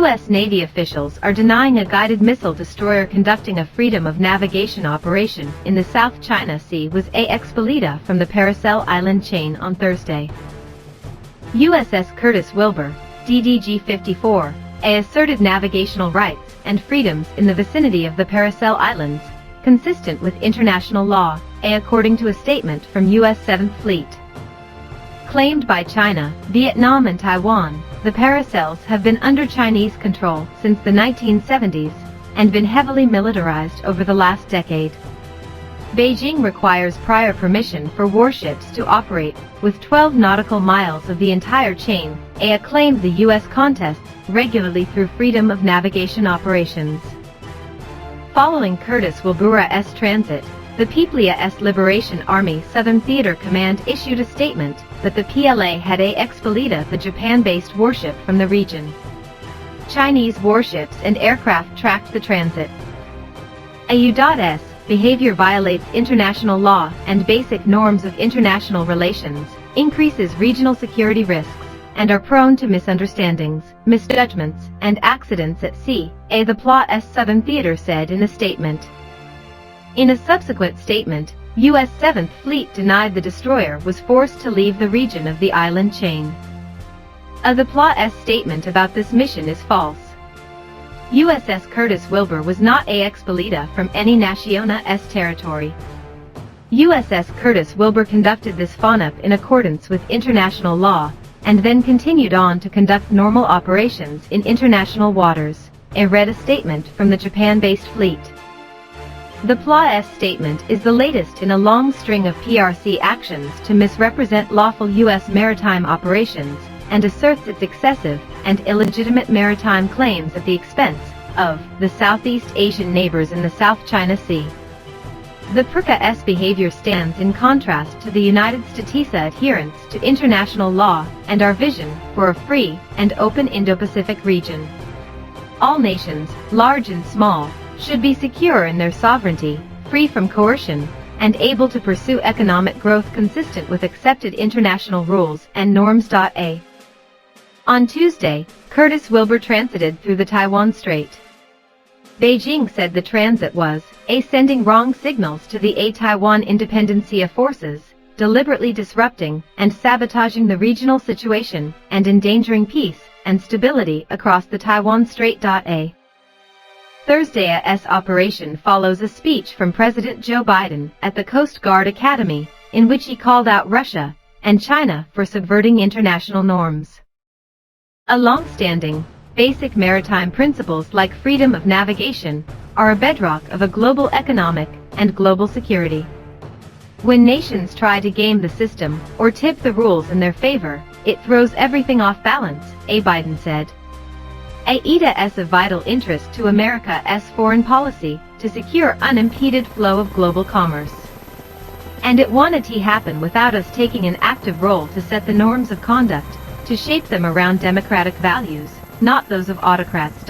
U.S. Navy officials are denying a guided missile destroyer conducting a freedom of navigation operation in the South China Sea was expellida from the Paracel Island chain on Thursday. USS Curtis Wilbur, DDG-54, asserted navigational rights and freedoms in the vicinity of the Paracel Islands, consistent with international law, according to a statement from U.S. 7th Fleet. Claimed by China, Vietnam and Taiwan, the Paracels have been under Chinese control since the 1970s and been heavily militarized over the last decade. Beijing requires prior permission for warships to operate with 12 nautical miles of the entire chain, claimed the U.S. contests regularly through freedom of navigation operations. Following Curtis Wilbur's transit, the PPLA's Liberation Army Southern Theater Command issued a statement that the PLA had expellida the Japan-based warship from the region. Chinese warships and aircraft tracked the transit. AU.S. behavior violates international law and basic norms of international relations, increases regional security risks, and are prone to misunderstandings, misjudgments, and accidents at sea, the PLA's Southern Theater said in a statement. In a subsequent statement, U.S. 7th Fleet denied the destroyer was forced to leave the region of the island chain. The PLA's statement about this mission is false. USS Curtis Wilbur was not expellida from any nation's territory. USS Curtis Wilbur conducted this FONUP in accordance with international law, and then continued on to conduct normal operations in international waters, read a statement from the Japan-based fleet. The PLA's statement is the latest in a long string of PRC actions to misrepresent lawful U.S. maritime operations, and asserts its excessive and illegitimate maritime claims at the expense of the Southeast Asian neighbors in the South China Sea. The PRCA's behavior stands in contrast to the United States' adherence to international law and our vision for a free and open Indo-Pacific region. All nations, large and small, should be secure in their sovereignty, free from coercion, and able to pursue economic growth consistent with accepted international rules and norms. On Tuesday, Curtis Wilbur transited through the Taiwan Strait. Beijing said the transit was sending wrong signals to the Taiwan Independencia forces, deliberately disrupting and sabotaging the regional situation and endangering peace and stability across the Taiwan Strait. Thursday's operation follows a speech from President Joe Biden at the Coast Guard Academy, in which he called out Russia and China for subverting international norms. A long-standing, basic maritime principles like freedom of navigation are a bedrock of a global economic and global security. When nations try to game the system or tip the rules in their favor, it throws everything off balance, Biden said. It is of vital interest to America's foreign policy to secure unimpeded flow of global commerce. And it won't happen without us taking an active role to set the norms of conduct, to shape them around democratic values, not those of autocrats.